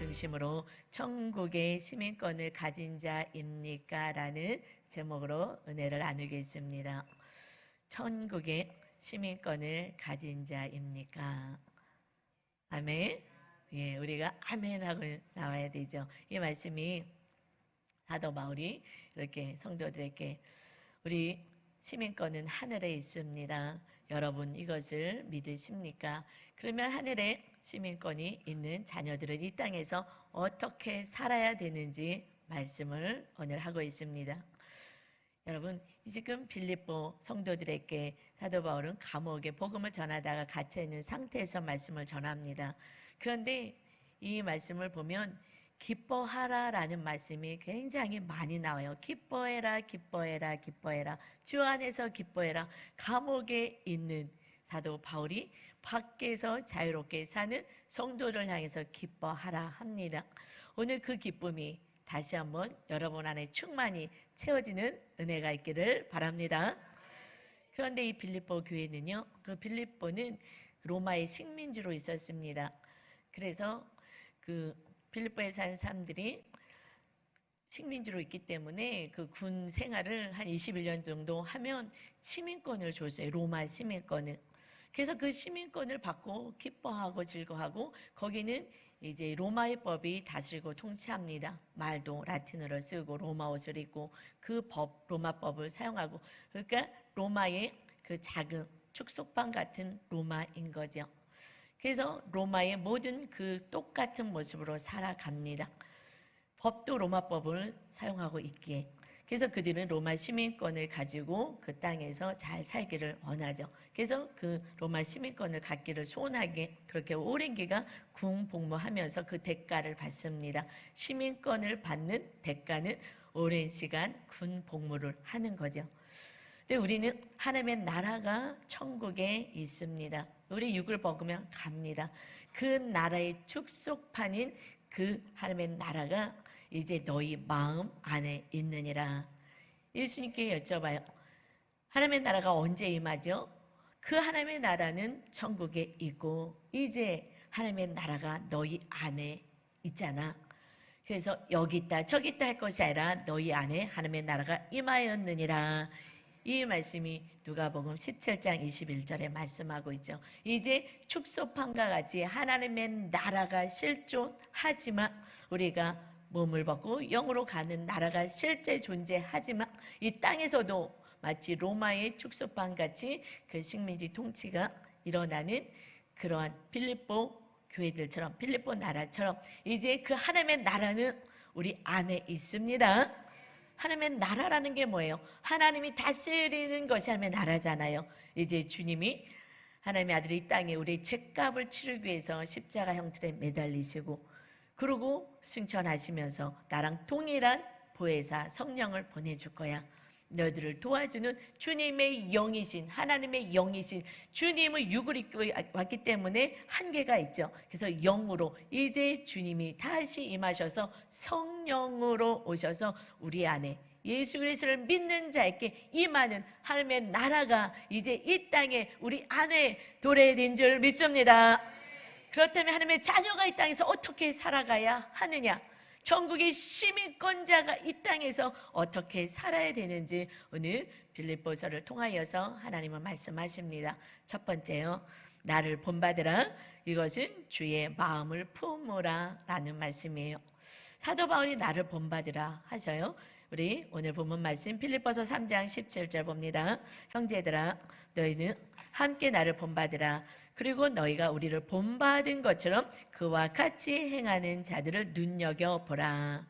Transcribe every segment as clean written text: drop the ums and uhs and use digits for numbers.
중심으로 천국의 시민권을 가진 자입니까? 라는 제목으로 은혜를 나누겠습니다. 천국의 시민권을 가진 자입니까? 아멘. 예, 우리가 아멘 하고 나와야 되죠. 이 말씀이 사도 바울이 이렇게 성도들에게 우리 시민권은 하늘에 있습니다. 여러분 이것을 믿으십니까? 그러면 하늘에 시민권이 있는 자녀들은 이 땅에서 어떻게 살아야 되는지 말씀을 오늘 하고 있습니다. 여러분 지금 빌립보 성도들에게 사도 바울은 감옥에 복음을 전하다가 갇혀있는 상태에서 말씀을 전합니다. 그런데 이 말씀을 보면 기뻐하라 라는 말씀이 굉장히 많이 나와요. 기뻐해라 기뻐해라 기뻐해라, 주 안에서 기뻐해라. 감옥에 있는 사도 바울이 밖에서 자유롭게 사는 성도를 향해서 기뻐하라 합니다. 오늘 그 기쁨이 다시 한번 여러분 안에 충만히 채워지는 은혜가 있기를 바랍니다. 그런데 이 빌립보 교회는요, 그 빌립보는 로마의 식민지로 있었습니다. 그래서 그 빌립보에 사는 사람들이 식민지로 있기 때문에 그 군 생활을 한 21년 정도 하면 시민권을 줬어요. 로마 시민권을. 그래서 그 시민권을 받고 기뻐하고 즐거워하고, 거기는 이제 로마의 법이 다스리고 통치합니다. 말도 라틴어를 쓰고 로마 옷을 입고 그 법, 로마 법을 사용하고, 그러니까 로마의 그 작은 축소방 같은 로마인 거죠. 그래서 로마의 모든 그 똑같은 모습으로 살아갑니다. 법도 로마법을 사용하고 있기에. 그래서 그들은 로마 시민권을 가지고 그 땅에서 잘 살기를 원하죠. 그래서 그 로마 시민권을 갖기를 소원하게 그렇게 오랜 기간 군 복무하면서 그 대가를 받습니다. 시민권을 받는 대가는 오랜 시간 군 복무를 하는 거죠. 근데 우리는 하나님의 나라가 천국에 있습니다. 우리 육을 먹으면 갑니다. 그 나라의 축소판인 그 하나님의 나라가 이제 너희 마음 안에 있느니라. 예수님께 여쭤봐요. 하나님의 나라가 언제 임하죠? 그 하나님의 나라는 천국에 있고 이제 하나님의 나라가 너희 안에 있잖아. 그래서 여기 있다 저기 있다 할 것이 아니라 너희 안에 하나님의 나라가 임하였느니라. 이 말씀이 누가복음 17장 21절에 말씀하고 있죠. 이제 축소판과 같이 하나님의 나라가 실존하지만, 우리가 몸을 벗고 영으로 가는 나라가 실제 존재하지만, 이 땅에서도 마치 로마의 축소판 같이 그 식민지 통치가 일어나는 그러한 빌립보 교회들처럼, 빌립보 나라처럼 이제 그 하나님의 나라는 우리 안에 있습니다. 하나님의 나라라는 게 뭐예요? 하나님이 다스리는 것이 하나님의 나라잖아요. 이제 주님이 하나님의 아들이 이 땅에 우리의 죄값을 치르기 위해서 십자가 형틀에 매달리시고, 그러고 승천하시면서 나랑 동일한 보혜사 성령을 보내줄 거야. 너희들을 도와주는 주님의 영이신, 하나님의 영이신 주님은 육을 입고 왔기 때문에 한계가 있죠. 그래서 영으로 이제 주님이 다시 임하셔서 성령으로 오셔서 우리 안에 예수 그리스도를 믿는 자에게 임하는 하나님의 나라가 이제 이 땅에 우리 안에 도래된 줄 믿습니다. 그렇다면 하나님의 자녀가 이 땅에서 어떻게 살아가야 하느냐? 천국의 시민권자가 이 땅에서 어떻게 살아야 되는지 오늘 빌립보서를 통하여서 하나님은 말씀하십니다. 첫 번째요, 나를 본받으라. 이것은 주의 마음을 품으라 라는 말씀이에요. 사도 바울이 나를 본받으라 하셔요. 우리 오늘 본문 말씀 빌립보서 3장 17절 봅니다. 형제들아, 너희는 함께 나를 본받으라. 그리고 너희가 우리를 본받은 것처럼 그와 같이 행하는 자들을 눈여겨보라.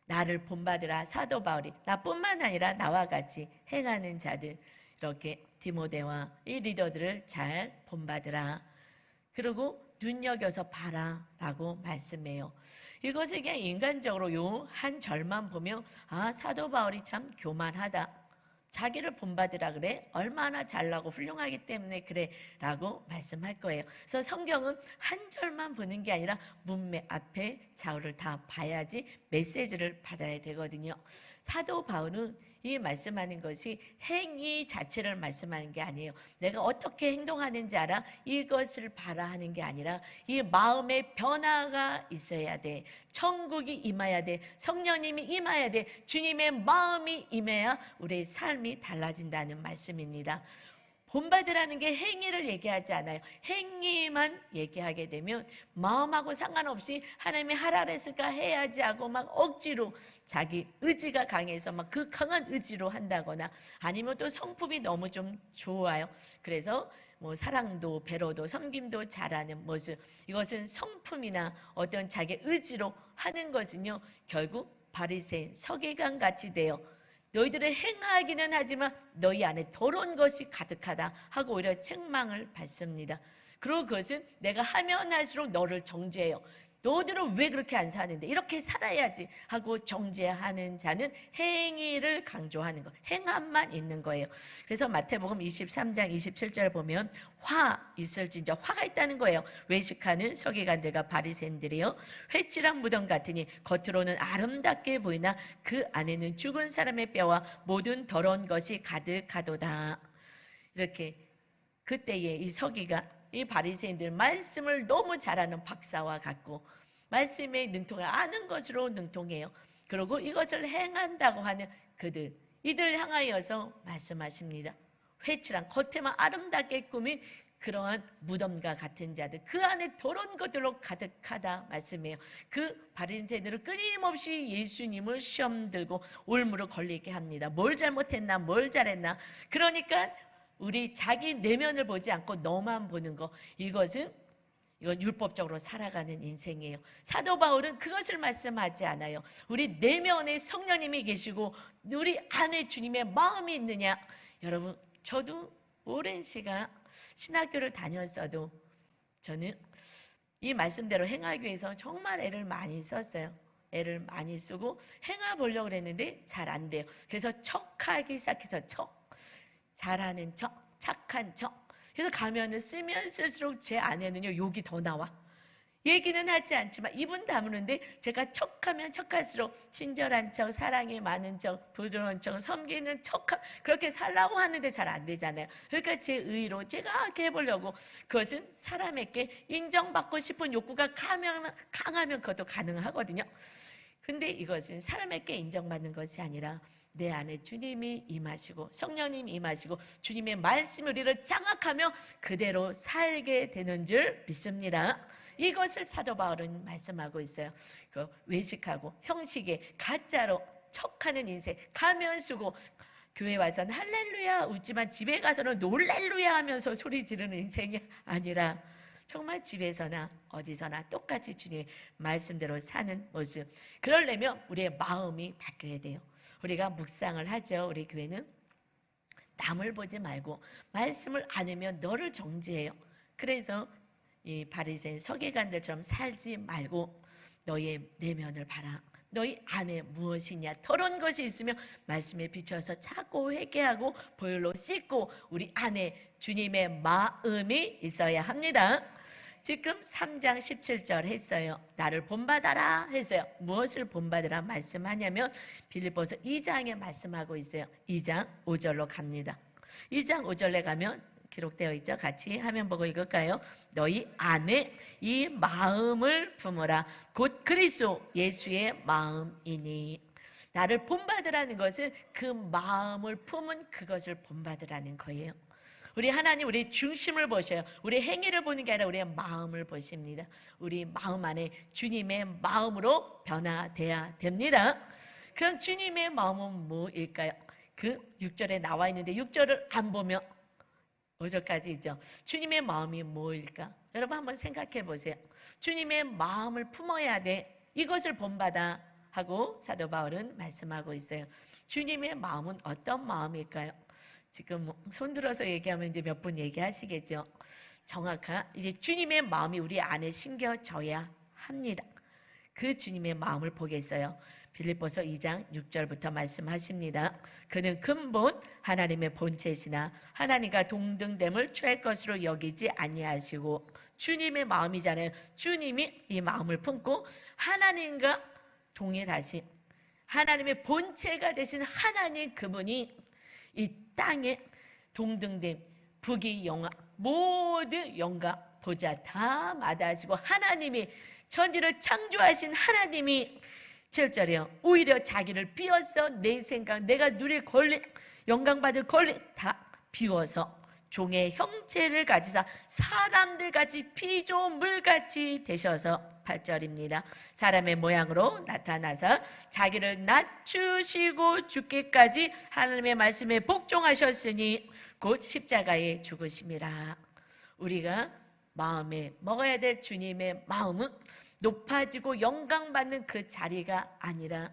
나를 본받으라. 사도 바울이 나뿐만 아니라 나와 같이 행하는 자들, 이렇게 디모데와 이 리더들을 잘 본받으라. 그리고 눈여겨서 봐라 라고 말씀해요. 이것을 그냥 인간적으로 요 한 절만 보면, 아, 사도 바울이 참 교만하다, 자기를 본받으라 그래, 얼마나 잘나고 훌륭하기 때문에 그래 라고 말씀할 거예요. 그래서 성경은 한 절만 보는 게 아니라 문맥 앞에 좌우를 다 봐야지 메시지를 받아야 되거든요. 사도 바울은 이 말씀하는 것이 행위 자체를 말씀하는 게 아니에요. 내가 어떻게 행동하는지 알아? 이것을 바라 하는 게 아니라 이 마음의 변화가 있어야 돼. 천국이 임해야 돼. 성령님이 임해야 돼. 주님의 마음이 임해야 우리의 삶이 달라진다는 말씀입니다. 본받으라는 게 행위를 얘기하지 않아요. 행위만 얘기하게 되면 마음하고 상관없이 하나님이 하라 그랬으니까 해야지 하고 막 억지로 자기 의지가 강해서 막 그 강한 의지로 한다거나 아니면 또 성품이 너무 좀 좋아요. 그래서 뭐 사랑도 배려도 섬김도 잘하는 모습, 이것은 성품이나 어떤 자기 의지로 하는 것은요 결국 바리새인 서기관 같이 돼요. 너희들은 행하기는 하지만 너희 안에 더러운 것이 가득하다 하고 오히려 책망을 받습니다. 그리고 그것은 내가 하면 할수록 너를 정죄해요. 너희들은 왜 그렇게 안 사는데 이렇게 살아야지 하고 정죄하는 자는 행위를 강조하는 것, 행함만 있는 거예요. 그래서 마태복음 23장 27절 보면 화 있을진저, 화가 있다는 거예요. 외식하는 서기관들과 바리새인들이요, 회칠한 무덤 같으니 겉으로는 아름답게 보이나 그 안에는 죽은 사람의 뼈와 모든 더러운 것이 가득하도다. 이렇게 그때에 이 서기관, 이 바리새인들 말씀을 너무 잘하는 박사와 같고 말씀에 능통해 아는 것으로 능통해요. 그리고 이것을 행한다고 하는 그들, 이들 향하여서 말씀하십니다. 회칠한 겉에만 아름답게 꾸민 그러한 무덤과 같은 자들, 그 안에 더러운 것들로 가득하다 말씀해요. 그 바리새인들은 끊임없이 예수님을 시험 들고 올무로 걸리게 합니다. 뭘 잘못했나, 뭘 잘했나. 그러니까 우리 자기 내면을 보지 않고 너만 보는 거, 이건 율법적으로 살아가는 인생이에요. 사도 바울은 그것을 말씀하지 않아요. 우리 내면에 성령님이 계시고 우리 안에 주님의 마음이 있느냐. 여러분, 저도 오랜 시간 신학교를 다녔어도 저는 이 말씀대로 행하기 위해서 정말 애를 많이 썼어요. 애를 많이 쓰고 행해보려고 그랬는데 잘 안 돼요. 그래서 척하기 시작해서 잘하는 척, 착한 척. 그래서 가면을 쓰면 쓸수록 제 안에는요 욕이 더 나와. 얘기는 하지 않지만 입은 다무는데 제가 척하면 척할수록 친절한 척, 사랑이 많은 척, 부드러운 척, 섬기는 척, 그렇게 살라고 하는데 잘 안 되잖아요. 그러니까 제 의로 제가 이렇게 해보려고, 그것은 사람에게 인정받고 싶은 욕구가 강하면 그것도 가능하거든요. 근데 이것은 사람에게 인정받는 것이 아니라 내 안에 주님이 임하시고 성령님이 임하시고 주님의 말씀이 우리를 장악하며 그대로 살게 되는 줄 믿습니다. 이것을 사도 바울은 말씀하고 있어요. 그 외식하고 형식에 가짜로 척하는 인생, 가면 쓰고 교회 와서는 할렐루야 웃지만 집에 가서는 놀랄루야 하면서 소리 지르는 인생이 아니라 정말 집에서나 어디서나 똑같이 주님의 말씀대로 사는 모습. 그러려면 우리의 마음이 바뀌어야 돼요. 우리가 묵상을 하죠. 우리 교회는 남을 보지 말고 말씀을 안으면 너를 정죄해요. 그래서 이 바리새인 서기관들처럼 살지 말고 너의 내면을 봐라. 너희 안에 무엇이냐, 더러운 것이 있으면 말씀에 비춰서 찾고 회개하고 보혈로 씻고 우리 안에 주님의 마음이 있어야 합니다. 지금 3장 17절 했어요. 나를 본받아라 했어요. 무엇을 본받으라 말씀하냐면 빌립보서 2장에 말씀하고 있어요. 2장 5절로 갑니다. 2장 5절에 가면 기록되어 있죠. 같이 화면 보고 읽을까요? 너희 안에 이 마음을 품으라. 곧 그리스도 예수의 마음이니. 나를 본받으라는 것은 그 마음을 품은 그것을 본받으라는 거예요. 우리 하나님, 우리 중심을 보셔요. 우리 행위를 보는 게 아니라 우리의 마음을 보십니다. 우리 마음 안에 주님의 마음으로 변화돼야 됩니다. 그럼 주님의 마음은 뭐일까요? 그 6절에 나와 있는데 6절을 안 보면 5절까지 있죠. 주님의 마음이 뭐일까? 여러분 한번 생각해 보세요. 주님의 마음을 품어야 돼. 이것을 본받아 하고 사도 바울은 말씀하고 있어요. 주님의 마음은 어떤 마음일까요? 지금 손들어서 얘기하면 이제 몇 분 얘기하시겠죠. 정확한 이제 주님의 마음이 우리 안에 심겨져야 합니다. 그 주님의 마음을 보겠어요. 빌립보서 2장 6절부터 말씀하십니다. 그는 근본 하나님의 본체시나 하나님과 동등됨을 취할 것으로 여기지 아니하시고, 주님의 마음이잖아요. 주님이 이 마음을 품고 하나님과 동일하신, 하나님의 본체가 되신 하나님 그분이 이 땅에 동등됨, 부귀, 영화, 모든 영광, 보좌 다 마다하시고 하나님이 천지를 창조하신 하나님이 7절이요. 오히려 자기를 비워서 내 생각, 내가 누릴 권리, 영광받을 권리 다 비워서 종의 형체를 가지사 사람들같이 피조물같이 되셔서 8절입니다. 사람의 모양으로 나타나서 자기를 낮추시고 죽기까지 하나님의 말씀에 복종하셨으니 곧 십자가에 죽으심이라. 우리가 마음에 먹어야 될 주님의 마음은 높아지고 영광받는 그 자리가 아니라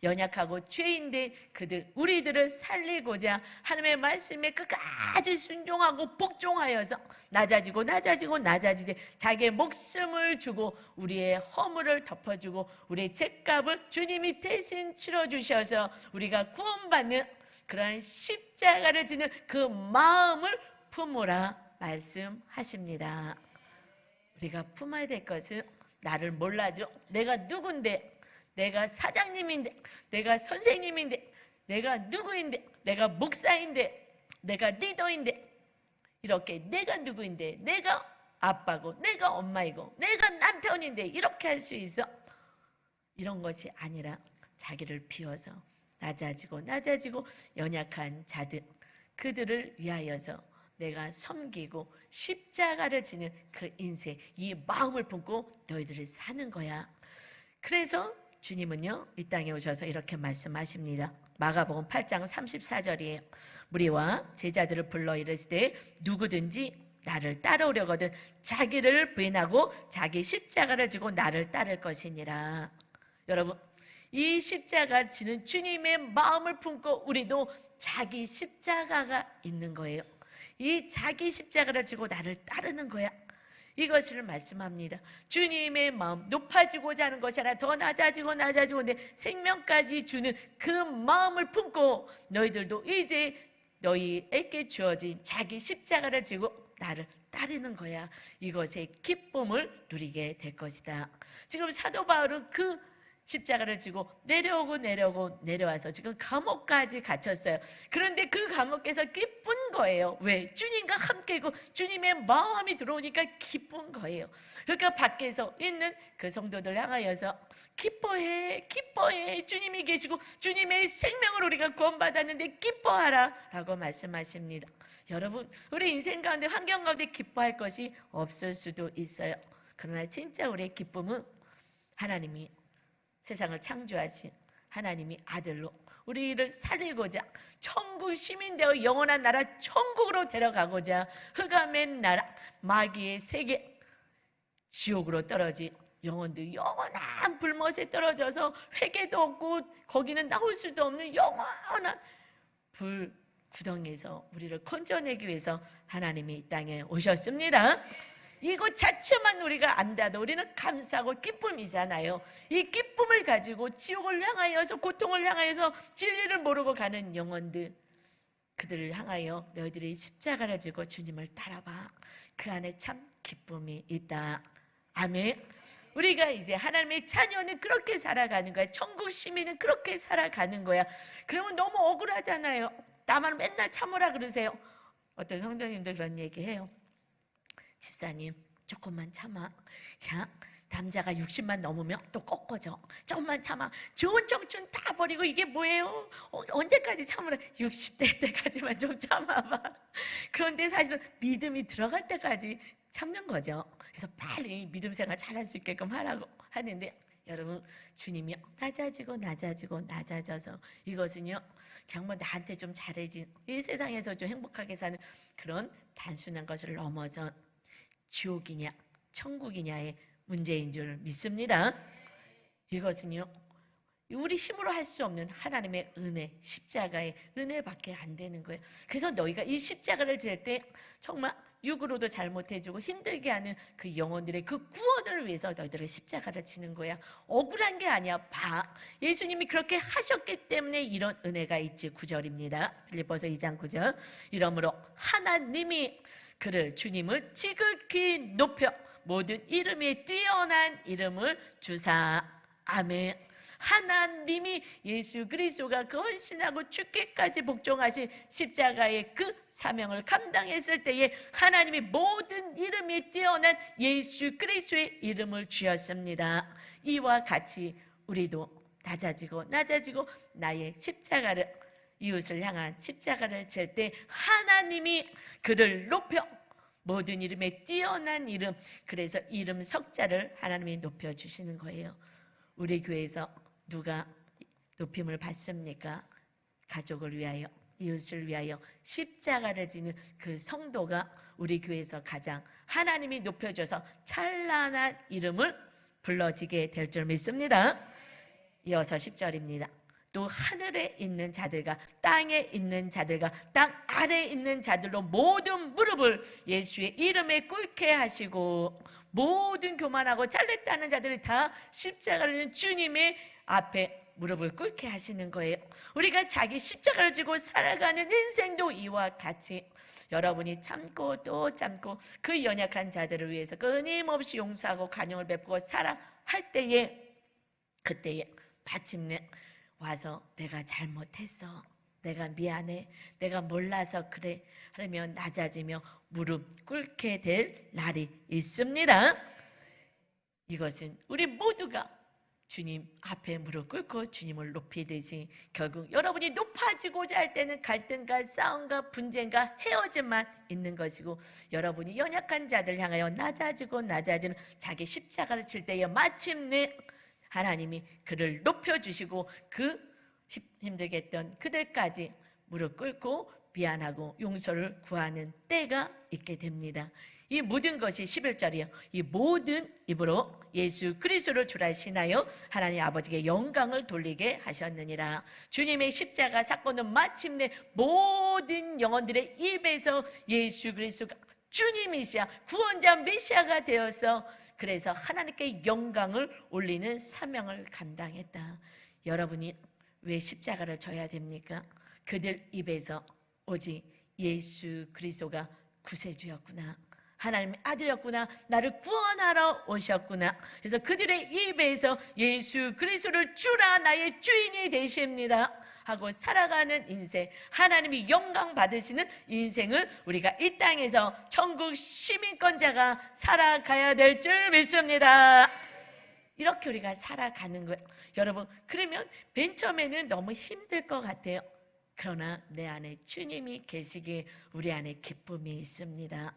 연약하고 죄인된 그들 우리들을 살리고자 하나님의 말씀에 끝까지 순종하고 복종하여서 낮아지고 낮아지되 자기의 목숨을 주고 우리의 허물을 덮어주고 우리의 죄값을 주님이 대신 치러주셔서 우리가 구원받는 그러한 십자가를 지는 그 마음을 품으라 말씀하십니다. 우리가 품어야 될 것은 나를 몰라줘, 내가 누군데, 내가 사장님인데, 내가 선생님인데, 내가 누구인데, 내가 목사인데, 내가 리더인데, 이렇게 내가 누구인데, 내가 아빠고, 내가 엄마이고, 내가 남편인데 이렇게 할 수 있어? 이런 것이 아니라 자기를 비워서 낮아지고 연약한 자들 그들을 위하여서 내가 섬기고 십자가를 지는 그 인생, 이 마음을 품고 너희들이 사는 거야. 그래서 주님은요 이 땅에 오셔서 이렇게 말씀하십니다. 마가복음 8장 34절이에요. 무리와 제자들을 불러 이르시되 누구든지 나를 따라오려거든 자기를 부인하고 자기 십자가를 지고 나를 따를 것이니라. 여러분, 이 십자가를 지는 주님의 마음을 품고 우리도 자기 십자가가 있는 거예요. 이 자기 십자가를 지고 나를 따르는 거야. 이것을 말씀합니다. 주님의 마음, 높아지고자 하는 것이 아니라 더 낮아지고 내 생명까지 주는 그 마음을 품고 너희들도 이제 너희에게 주어진 자기 십자가를 지고 나를 따르는 거야. 이것의 기쁨을 누리게 될 것이다. 지금 사도 바울은 그 십자가를 지고 내려와서 지금 감옥까지 갇혔어요. 그런데 그 감옥에서 기쁜 거예요. 왜? 주님과 함께고 주님의 마음이 들어오니까 기쁜 거예요. 그러니까 밖에서 있는 그 성도들 향하여서 기뻐해 주님이 계시고 주님의 생명을 우리가 구원받았는데 기뻐하라 라고 말씀하십니다. 여러분, 우리 인생 가운데 환경 가운데 기뻐할 것이 없을 수도 있어요. 그러나 진짜 우리의 기쁨은 하나님이 세상을 창조하신 하나님이 아들로 우리를 살리고자 천국 시민 되어 영원한 나라 천국으로 데려가고자 흑암의 나라 마귀의 세계 지옥으로 떨어진 영혼들 영원한 불못에 떨어져서 회개도 없고 거기는 나올 수도 없는 영원한 불 구덩이에서 우리를 건져내기 위해서 하나님이 이 땅에 오셨습니다. 이것 자체만 우리가 안다도 우리는 감사하고 기쁨이잖아요. 이 기쁨을 가지고 지옥을 향하여서 고통을 향하여서 진리를 모르고 가는 영혼들 그들을 향하여 너희들이 십자가를 지고 주님을 따라봐. 그 안에 참 기쁨이 있다. 아멘. 우리가 이제 하나님의 자녀는 그렇게 살아가는 거야. 천국 시민은 그렇게 살아가는 거야. 그러면 너무 억울하잖아요. 나만 맨날 참으라 그러세요. 어떤 성도님들 그런 얘기해요. 집사님 조금만 참아. 야, 남자가 60만 넘으면 또 꺾어져. 조금만 참아. 좋은 청춘 다 버리고 이게 뭐예요? 언제까지 참으라. 60대 때까지만 좀 참아봐. 그런데 사실은 믿음이 들어갈 때까지 참는 거죠. 그래서 빨리 믿음 생활 잘할 수 있게끔 하라고 하는데 여러분, 주님이 낮아져서 이것은요 그냥 뭐 나한테 좀 잘해진 이 세상에서 좀 행복하게 사는 그런 단순한 것을 넘어서 지옥이냐 천국이냐의 문제인 줄 믿습니다. 이것은요 우리 힘으로 할 수 없는 하나님의 은혜, 십자가의 은혜밖에 안 되는 거예요. 그래서 너희가 이 십자가를 질 때 정말 육으로도 잘못해주고 힘들게 하는 그 영혼들의 그 구원을 위해서 너희들의 십자가를 지는 거야. 억울한 게 아니야. 봐, 예수님이 그렇게 하셨기 때문에 이런 은혜가 있지. 9절입니다. 빌립보서 2장 9절. 이러므로 하나님이 그를 주님을 지극히 높여 모든 이름에 뛰어난 이름을 주사. 아멘. 하나님이 예수 그리스도가 그 헌신하고 죽기까지 복종하신 십자가의 그 사명을 감당했을 때에 하나님이 모든 이름이 뛰어난 예수 그리스도의 이름을 주었습니다. 이와 같이 우리도 낮아지고 나의 십자가를, 이웃을 향한 십자가를 질 때 하나님이 그를 높여, 모든 이름에 뛰어난 이름, 그래서 이름 석자를 하나님이 높여주시는 거예요. 우리 교회에서 누가 높임을 받습니까? 가족을 위하여, 이웃을 위하여 십자가를 지는 그 성도가 우리 교회에서 가장 하나님이 높여줘서 찬란한 이름을 불러지게 될 줄 믿습니다. 이어서 10절입니다. 또 하늘에 있는 자들과 땅에 있는 자들과 땅 아래에 있는 자들로 모든 무릎을 예수의 이름에 꿇게 하시고, 모든 교만하고 잘렸다는 자들이 다 십자가를 지는 주님의 앞에 무릎을 꿇게 하시는 거예요. 우리가 자기 십자가를 지고 살아가는 인생도 이와 같이 여러분이 참고 또 참고 그 연약한 자들을 위해서 끊임없이 용서하고 관용을 베푸고 살아할 때에, 그때에 마침내 와서 내가 잘못했어, 내가 미안해, 내가 몰라서 그래 하면 낮아지며 무릎 꿇게 될 날이 있습니다. 이것은 우리 모두가 주님 앞에 무릎 꿇고 주님을 높이듯이 결국 여러분이 높아지고자 할 때는 갈등과 싸움과 분쟁과 헤어짐만 있는 것이고, 여러분이 연약한 자들 향하여 낮아지는 자기 십자가를 칠 때에 마침내 하나님이 그를 높여주시고 그 힘들게 했던 그들까지 무릎 꿇고 미안하고 용서를 구하는 때가 있게 됩니다. 이 모든 것이 11절이요. 이 모든 입으로 예수 그리스도를 주라 신하여 하나님 아버지께 영광을 돌리게 하셨느니라. 주님의 십자가 사건은 마침내 모든 영혼들의 입에서 예수 그리스도가 주님이시야, 구원자 메시아가 되어서 그래서 하나님께 영광을 올리는 사명을 감당했다. 여러분이 왜 십자가를 져야 됩니까? 그들 입에서 오직 예수 그리스도가 구세주였구나, 하나님의 아들이었구나, 나를 구원하러 오셨구나. 그래서 그들의 입에서 예수 그리스도를 주라 나의 주인이 되십니다 하고 살아가는 인생, 하나님이 영광 받으시는 인생을 우리가 이 땅에서 천국 시민권자가 살아가야 될 줄 믿습니다. 이렇게 우리가 살아가는 거예요. 여러분, 그러면 맨 처음에는 너무 힘들 것 같아요. 그러나 내 안에 주님이 계시기에 우리 안에 기쁨이 있습니다.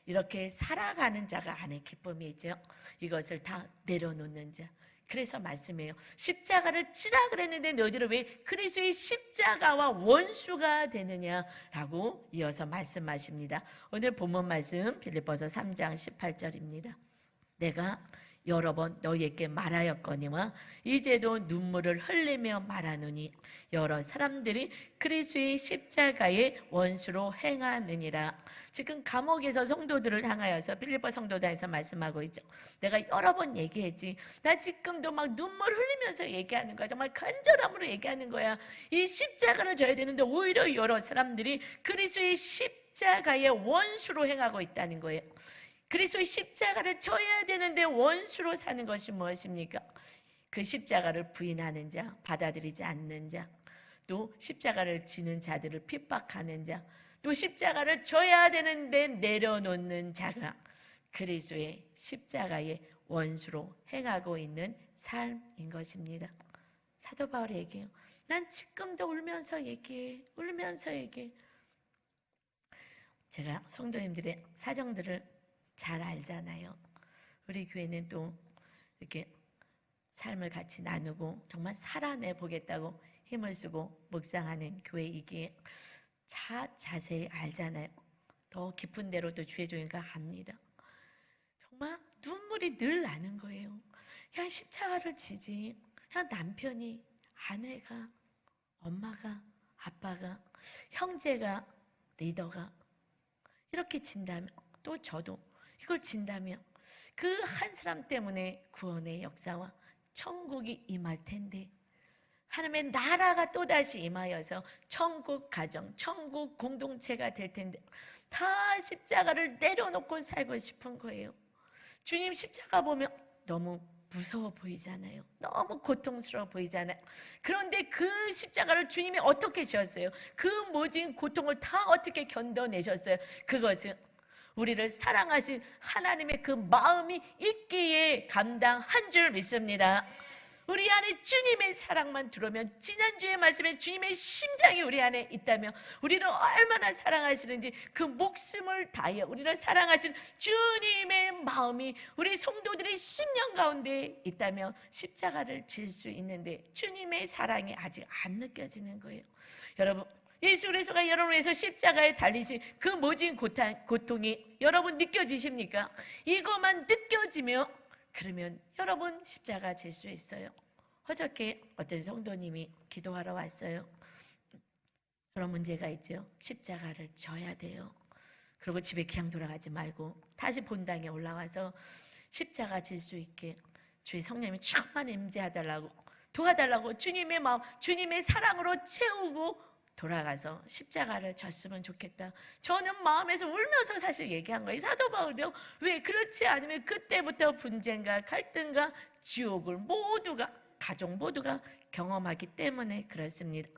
이렇게 살아가는 자가 안에 기쁨이 있죠. 이것을 다 내려놓는 자. 그래서 말씀해요. 십자가를 치라 그랬는데 너희들은 왜 그리스도의 십자가와 원수가 되느냐라고 이어서 말씀하십니다. 오늘 본문 말씀 빌립보서 3장 18절입니다. 내가 여러 번 너희에게 말하였거니와 이제도 눈물을 흘리며 말하노니 여러 사람들이 그리스도의 십자가의 원수로 행하느니라. 지금 감옥에서 성도들을 향하여서 빌립보 성도단에서 말씀하고 있죠. 내가 여러 번 얘기했지, 나 지금도 막 눈물 흘리면서 얘기하는 거야. 정말 간절함으로 얘기하는 거야. 이 십자가를 져야 되는데 오히려 여러 사람들이 그리스도의 십자가의 원수로 행하고 있다는 거예요. 그리스도의 십자가를 져야 되는데 원수로 사는 것이 무엇입니까? 그 십자가를 부인하는 자, 받아들이지 않는 자, 또 십자가를 지는 자들을 핍박하는 자, 또 십자가를 져야 되는데 내려놓는 자가 그리스도의 십자가의 원수로 행하고 있는 삶인 것입니다. 사도 바울이 얘기해요. 난 지금도 울면서 얘기해. 제가 성도님들의 사정들을 잘 알잖아요. 우리 교회는 또 이렇게 삶을 같이 나누고 정말 살아내 보겠다고 힘을 쓰고 묵상하는 교회이기에 자세히 알잖아요. 더 깊은 데로 또 주의 종이가 합니다. 정말 눈물이 늘 나는 거예요. 그냥 십자가를 지지, 그냥 남편이, 아내가, 엄마가, 아빠가, 형제가, 리더가 이렇게 진다면, 또 저도 이걸 진다면 그 한 사람 때문에 구원의 역사와 천국이 임할 텐데, 하나님의 나라가 또다시 임하여서 천국 가정, 천국 공동체가 될 텐데 다 십자가를 내려놓고 살고 싶은 거예요. 주님 십자가 보면 너무 무서워 보이잖아요. 너무 고통스러워 보이잖아요. 그런데 그 십자가를 주님이 어떻게 지었어요? 그 모진 고통을 다 어떻게 견뎌내셨어요? 그것은 우리를 사랑하신 하나님의 그 마음이 있기에 감당한 줄 믿습니다. 우리 안에 주님의 사랑만 들어오면, 지난주에 말씀에 주님의 심장이 우리 안에 있다면, 우리를 얼마나 사랑하시는지 그 목숨을 다하여 우리를 사랑하신 주님의 마음이 우리 성도들의 심령 가운데 있다면 십자가를 질 수 있는데 주님의 사랑이 아직 안 느껴지는 거예요. 여러분, 예수 그리스도가 여러분을 위해서 십자가에 달리신 그 모진 고통이 여러분 느껴지십니까? 이것만 느껴지면 그러면 여러분 십자가 질 수 있어요. 어저께 어떤 성도님이 기도하러 왔어요. 그런 문제가 있죠. 십자가를 져야 돼요. 그리고 집에 그냥 돌아가지 말고 다시 본당에 올라와서 십자가 질 수 있게 주의 성령님이 충만 임재하달라고, 도와달라고, 주님의 마음, 주님의 사랑으로 채우고 돌아가서 십자가를 졌으면 좋겠다. 저는 마음에서 울면서 사실 얘기한 거예요. 사도 바울도 왜 그렇지 않으면 그때부터 분쟁과 갈등과 지옥을 모두가, 가족 모두가 경험하기 때문에 그렇습니다.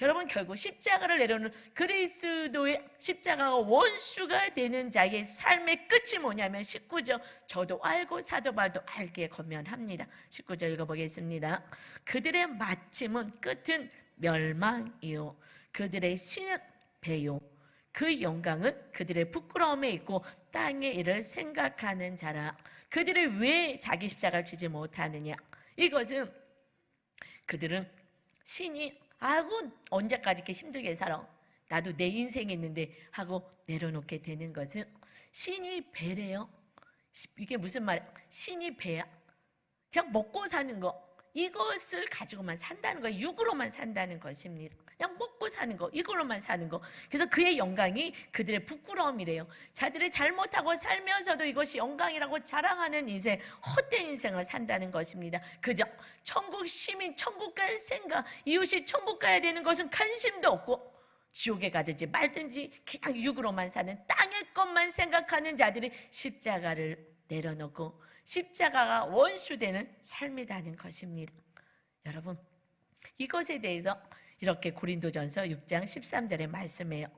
여러분, 결국 십자가를 내려놓은 그리스도의 십자가가 원수가 되는 자의 삶의 끝이 뭐냐면 19절, 저도 알고 사도 바울도 알게 권면합니다. 19절 읽어보겠습니다. 그들의 마침은, 끝은 멸망이요 그들의 신은 배요 그 영광은 그들의 부끄러움에 있고 땅의 일을 생각하는 자라. 그들이 왜 자기 십자가를 지지 못하느냐? 이것은 그들은 신이 아이고 언제까지 이렇게 힘들게 살아, 나도 내 인생이 있는데 하고 내려놓게 되는 것은 신이 배래요. 이게 무슨 말이야? 신이 배야. 그냥 먹고 사는 거, 이것을 가지고만 산다는 거예요. 육으로만 산다는 것입니다. 그냥 먹고 사는 거, 이걸로만 사는 거. 그래서 그의 영광이 그들의 부끄러움이래요. 자들이 잘못하고 살면서도 이것이 영광이라고 자랑하는 인생, 헛된 인생을 산다는 것입니다. 그저 천국 시민, 천국 갈 생각, 이웃이 천국 가야 되는 것은 관심도 없고 지옥에 가든지 말든지 그냥 육으로만 사는, 땅의 것만 생각하는 자들이 십자가를 내려놓고 십자가가 원수되는 삶이라는 것입니다. 여러분, 이것에 대해서 이렇게 고린도전서 6장 13절에 말씀해요.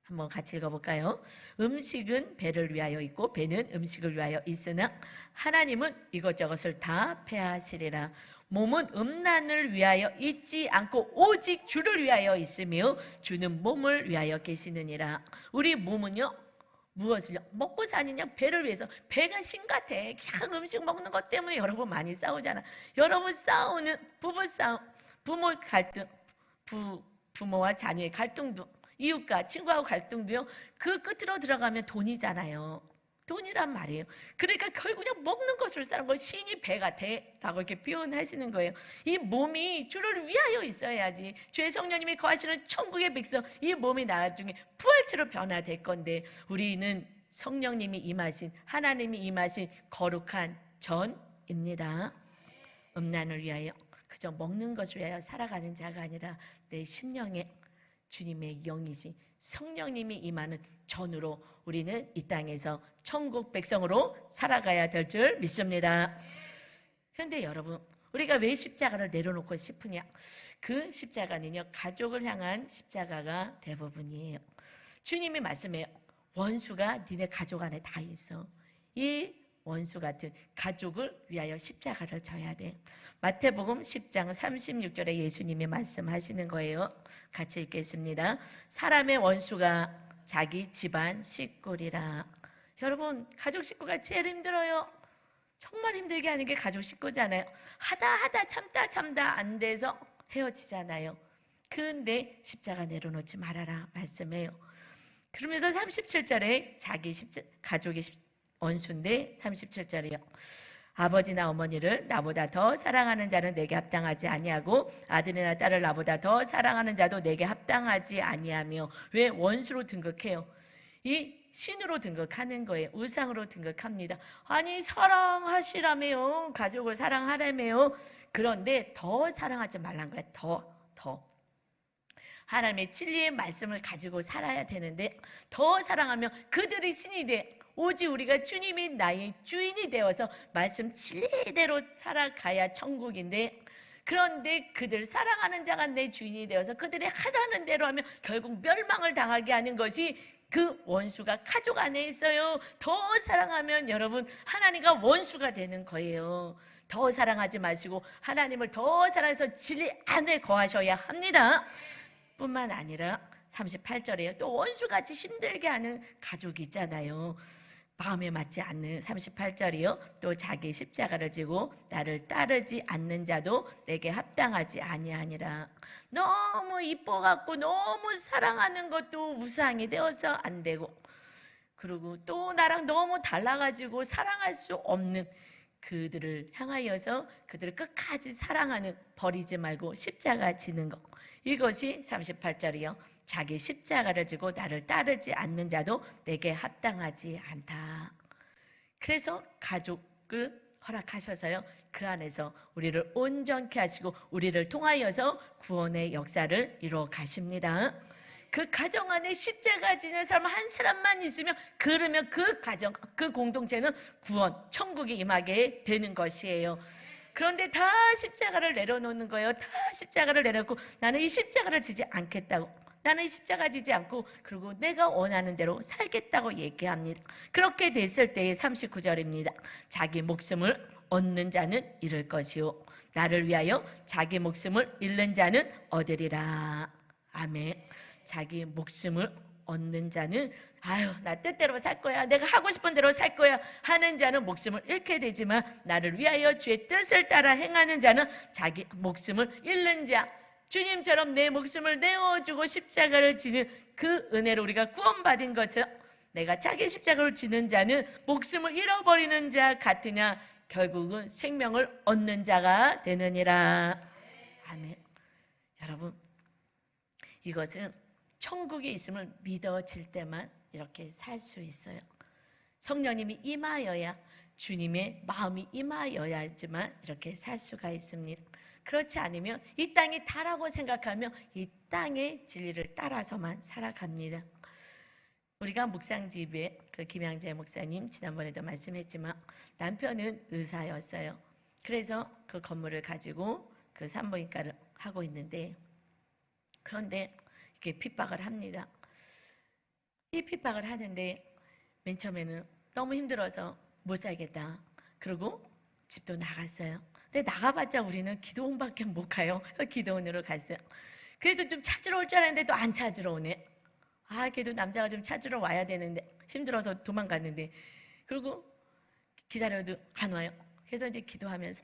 한번 같이 읽어볼까요? 음식은 배를 위하여 있고 배는 음식을 위하여 있으나 하나님은 이것저것을 다 폐하시리라. 몸은 음란을 위하여 있지 않고 오직 주를 위하여 있으며 주는 몸을 위하여 계시느니라. 우리 몸은요, 무엇을요? 먹고 사느냐? 배를 위해서. 배가 신 같아. 그냥 음식 먹는 것 때문에 여러분 많이 싸우잖아. 여러분 싸우는 부부 싸움, 부모 갈등, 부모와 자녀의 갈등도, 이웃과 친구하고 갈등도요, 그 끝으로 들어가면 돈이잖아요. 돈이란 말이에요. 그러니까 결국 그냥 먹는 것으로 사는 거, 신이 배가 돼라고 이렇게 표현하시는 거예요. 이 몸이 주를 위하여 있어야지. 주의 성령님이 거하시는 천국의 백성, 이 몸이 나중에 부활체로 변화될 건데 우리는 성령님이 임하신, 하나님이 임하신 거룩한 전입니다. 음란을 위하여, 그저 먹는 것을 위하여 살아가는 자가 아니라 내 심령에 주님의 영이신 성령님이 임하는 전으로 우리는 이 땅에서 천국 백성으로 살아가야 될 줄 믿습니다. 그런데 여러분, 우리가 왜 십자가를 내려놓고 싶으냐? 그 십자가는요, 가족을 향한 십자가가 대부분이에요. 주님이 말씀해요. 원수가 니네 가족 안에 다 있어. 이 원수 같은 가족을 위하여 십자가를 져야 돼. 마태복음 10장 36절에 예수님이 말씀하시는 거예요. 같이 읽겠습니다. 사람의 원수가 자기 집안 식구리라. 여러분, 가족 식구가 제일 힘들어요. 정말 힘들게 하는 게 가족 식구잖아요. 하다 참다 안 돼서 헤어지잖아요. 근데 십자가 내려놓지 말아라 말씀해요. 그러면서 37절에 자기 가족이 원수인데 37절이요. 아버지나 어머니를 나보다 더 사랑하는 자는 내게 합당하지 아니하고 아들이나 딸을 나보다 더 사랑하는 자도 내게 합당하지 아니하며. 왜 원수로 등극해요? 이 신으로 등극하는 거예요. 우상으로 등극합니다. 아니 사랑하시라며요. 가족을 사랑하라며요. 그런데 더 사랑하지 말란 거예요. 더. 하나님의 진리의 말씀을 가지고 살아야 되는데 더 사랑하면 그들이 신이 돼 오직 우리가 주님이 나의 주인이 되어서 말씀 진리대로 살아가야 천국인데 그런데 그들 사랑하는 자가 내 주인이 되어서 그들이 하라는 대로 하면 결국 멸망을 당하게 하는 것이 그 원수가 가족 안에 있어요. 더 사랑하면 여러분 하나님과 원수가 되는 거예요. 더 사랑하지 마시고 하나님을 더 사랑해서 진리 안에 거하셔야 합니다. 뿐만 아니라 38절에 또 원수같이 힘들게 하는 가족이 있잖아요. 마음에 맞지 않는 38절이요. 또 자기 십자가를 지고 나를 따르지 않는 자도 내게 합당하지 아니하니라. 너무 이뻐갖고 너무 사랑하는 것도 우상이 되어서 안 되고 그리고 또 나랑 너무 달라가지고 사랑할 수 없는 그들을 향하여서 그들을 끝까지 사랑하는 버리지 말고 십자가 지는 것 이것이 38절이요. 자기 십자가를 지고 나를 따르지 않는 자도 내게 합당하지 않다. 그래서 가족을 허락하셔서요. 그 안에서 우리를 온전케 하시고 우리를 통하여서 구원의 역사를 이루어 가십니다. 그 가정 안에 십자가 지는 사람 한 사람만 있으면 그러면 그 가정, 그 공동체는 구원, 천국이 임하게 되는 것이에요. 그런데 다 십자가를 내려놓는 거예요. 다 십자가를 내려놓고 나는 이 십자가를 지지 않겠다고. 나는 십자가 지지 않고 그리고 내가 원하는 대로 살겠다고 얘기합니다. 그렇게 됐을 때의 39절입니다. 자기 목숨을 얻는 자는 잃을 것이요 나를 위하여 자기 목숨을 잃는 자는 얻으리라. 아멘. 자기 목숨을 얻는 자는 아유 나 뜻대로 살 거야 내가 하고 싶은 대로 살 거야 하는 자는 목숨을 잃게 되지만 나를 위하여 주의 뜻을 따라 행하는 자는 자기 목숨을 잃는 자 주님처럼 내 목숨을 내어주고 십자가를 지는 그 은혜로 우리가 구원받은 것처럼 내가 자기 십자가를 지는 자는 목숨을 잃어버리는 자 같으냐 결국은 생명을 얻는 자가 되느니라. 아멘. 여러분 이것은 천국에 있음을 믿어질 때만 이렇게 살 수 있어요. 성령님이 임하여야 주님의 마음이 임하여야 할지만 이렇게 살 수가 있습니다. 그렇지 않으면 이 땅이 다라고 생각하며 이 땅의 진리를 따라서만 살아갑니다. 우리가 묵상집에 그 김양재 목사님 지난번에도 말씀했지만 남편은 의사였어요. 그래서 그 건물을 가지고 그 산부인과를 하고 있는데 그런데 이렇게 핍박을 합니다. 이 핍박을 하는데 맨 처음에는 너무 힘들어서 못 살겠다. 그리고 집도 나갔어요. 근데 나가봤자 우리는 기도원밖에 못 가요. 기도원으로 갔어요. 그래도 좀 찾으러 올 줄 알았는데 또 안 찾으러 오네. 아, 그래도 남자가 좀 찾으러 와야 되는데 힘들어서 도망갔는데 그리고 기다려도 안 와요. 그래서 이제 기도하면서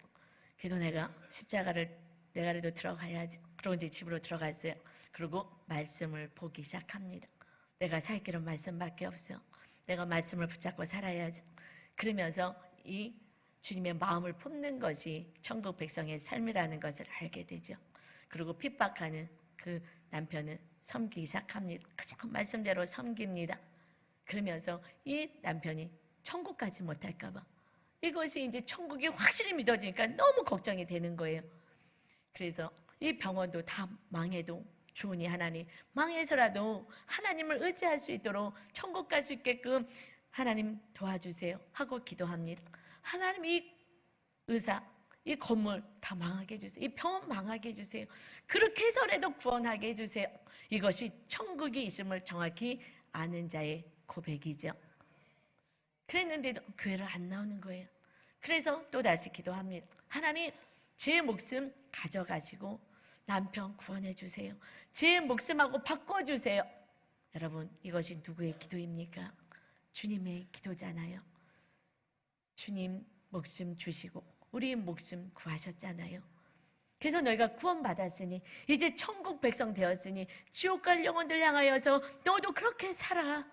그래도 내가 십자가를 내가 그래도 들어가야지. 그러고 이제 집으로 들어갔어요. 그리고 말씀을 보기 시작합니다. 내가 살 길은 말씀밖에 없어. 내가 말씀을 붙잡고 살아야지. 그러면서 이 주님의 마음을 품는 것이 천국 백성의 삶이라는 것을 알게 되죠. 그리고 핍박하는 그 남편은 섬기기 시작합니다. 그냥 말씀대로 섬깁니다. 그러면서 이 남편이 천국 가지 못할까 봐 이것이 이제 천국이 확실히 믿어지니까 너무 걱정이 되는 거예요. 그래서 이 병원도 다 망해도 좋으니 하나님 망해서라도 하나님을 의지할 수 있도록 천국 갈 수 있게끔 하나님 도와주세요 하고 기도합니다. 하나님 이 의사 이 건물 다 망하게 해주세요. 이 병원 망하게 해주세요. 그렇게 해서라도 구원하게 해주세요. 이것이 천국이 있음을 정확히 아는 자의 고백이죠. 그랬는데도 교회를 안 나오는 거예요. 그래서 또다시 기도합니다. 하나님 제 목숨 가져가시고 남편 구원해 주세요. 제 목숨하고 바꿔주세요. 여러분 이것이 누구의 기도입니까? 주님의 기도잖아요. 주님 목숨 주시고 우리 목숨 구하셨잖아요. 그래서 너희가 구원받았으니 이제 천국 백성 되었으니 지옥 갈 영혼들 향하여서 너도 그렇게 살아.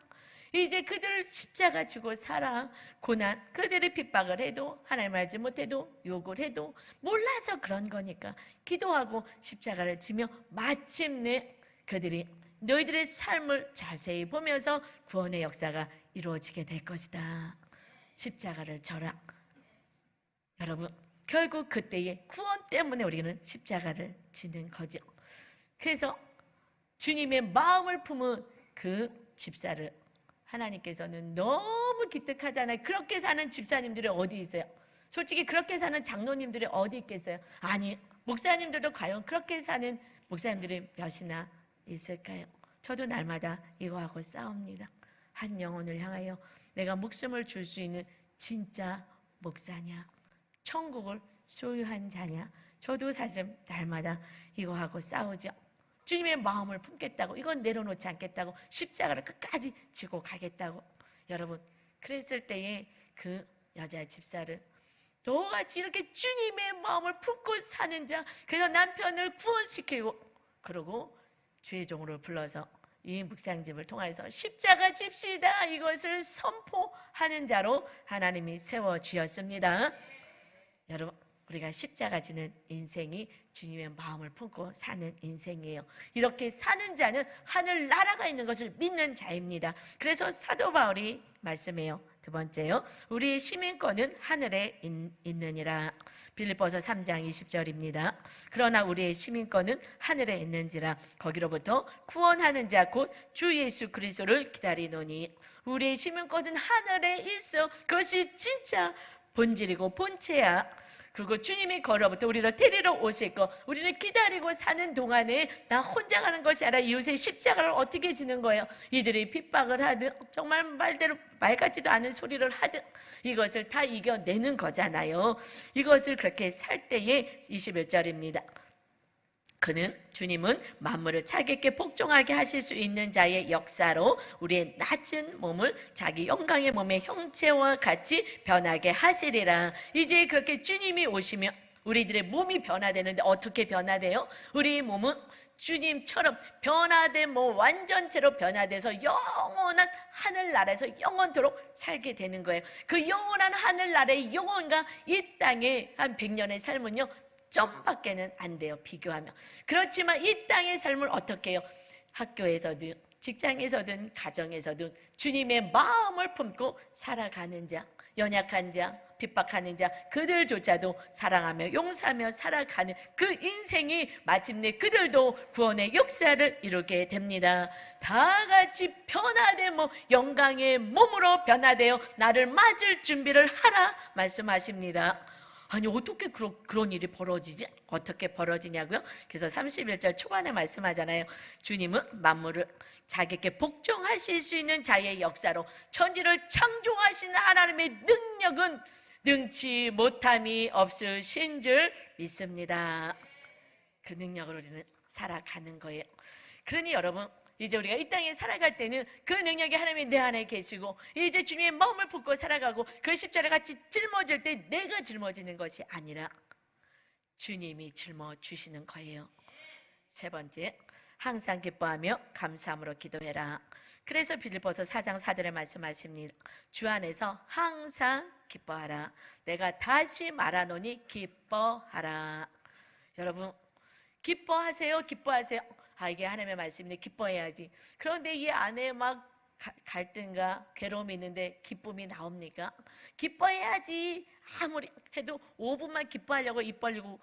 이제 그들을 십자가 지고 살아. 고난 그들을 핍박을 해도 하나님 알지 못해도 욕을 해도 몰라서 그런 거니까 기도하고 십자가를 지며 마침내 그들이 너희들의 삶을 자세히 보면서 구원의 역사가 이루어지게 될 것이다. 십자가를 져라. 여러분 결국 그때의 구원 때문에 우리는 십자가를 지는 거죠. 그래서 주님의 마음을 품은 그 집사를 하나님께서는 너무 기특하잖아요. 그렇게 사는 집사님들이 어디 있어요? 솔직히 그렇게 사는 장로님들이 어디 있겠어요? 아니, 목사님들도 과연 그렇게 사는 목사님들이 몇이나 있을까요? 저도 날마다 이거하고 싸웁니다. 한 영혼을 향하여 내가 목숨을 줄 수 있는 진짜 목사냐, 천국을 소유한 자냐. 저도 사실 날마다 이거하고 싸우죠. 주님의 마음을 품겠다고, 이건 내려놓지 않겠다고, 십자가를 끝까지 지고 가겠다고. 여러분, 그랬을 때에 그 여자 집사를 너같이 이렇게 주님의 마음을 품고 사는 자, 그래서 남편을 구원시키고, 그러고 주의 종으로 불러서 이 묵상집을 통해서 십자가 집시다, 이것을 선포하는 자로 하나님이 세워주셨습니다. 여러분, 우리가 십자가 지는 인생이 주님의 마음을 품고 사는 인생이에요. 이렇게 사는 자는 하늘 나라가 있는 것을 믿는 자입니다. 그래서 사도 바울이 말씀해요. 두 번째요, 우리의 시민권은 하늘에 있느니라. 빌립보서 3장 20절입니다. 그러나 우리의 시민권은 하늘에 있는지라. 거기로부터 구원하는 자 곧 주 예수 그리스도를 기다리노니. 우리의 시민권은 하늘에 있어. 그것이 진짜 본질이고 본체야. 그리고 주님이 거로부터 우리를 데리러 오실 거, 우리는 기다리고 사는 동안에 나 혼자 가는 것이 아니라 이웃의 십자가를 어떻게 지는 거예요? 이들이 핍박을 하든 정말 말대로 말 같지도 않은 소리를 하든 이것을 다 이겨내는 거잖아요. 이것을 그렇게 살 때에 21절입니다. 주님은 만물을 자기께 복종하게 하실 수 있는 자의 역사로 우리의 낮은 몸을 자기 영광의 몸의 형체와 같이 변하게 하시리라. 이제 그렇게 주님이 오시면 우리들의 몸이 변화되는데 어떻게 변화돼요? 우리 몸은 주님처럼 변화된 몸 완전체로 변화돼서 영원한 하늘나라에서 영원토록 살게 되는 거예요. 그 영원한 하늘나라의 영혼과 이 땅의 한 100년의 삶은요, 점밖에는 안 돼요, 비교하면. 그렇지만 이 땅의 삶을 어떻게 해요? 학교에서든 직장에서든 가정에서든 주님의 마음을 품고 살아가는 자, 연약한 자, 핍박하는 자, 그들조차도 사랑하며 용서하며 살아가는 그 인생이 마침내 그들도 구원의 역사를 이루게 됩니다. 다 같이 변화된 몸, 영광의 몸으로 변화되어 나를 맞을 준비를 하라 말씀하십니다. 아니, 어떻게 그런 일이 벌어지지? 어떻게 벌어지냐고요? 그래서 31절 초반에 말씀하잖아요. 주님은 만물을 자기께 복종하실 수 있는 자의 역사로 천지를 창조하신 하나님의 능력은 능치 못함이 없으신 줄 믿습니다. 그 능력으로 우리는 살아가는 거예요. 그러니 여러분, 이제 우리가 이 땅에 살아갈 때는 그 능력이 하나님이 내 안에 계시고 이제 주님의 마음을 품고 살아가고 그 십자가를 같이 짊어질 때 내가 짊어지는 것이 아니라 주님이 짊어주시는 거예요. 세 번째, 항상 기뻐하며 감사함으로 기도해라. 그래서 빌립보서 4장 4절에 말씀하십니다. 주 안에서 항상 기뻐하라. 내가 다시 말하노니 기뻐하라. 여러분, 기뻐하세요. 기뻐하세요. 이게 하나님의 말씀인데 기뻐해야지. 그런데 이 안에 막 갈등과 괴로움이 있는데 기쁨이 나옵니까? 기뻐해야지. 아무리 해도 5분만 기뻐하려고 입 벌리고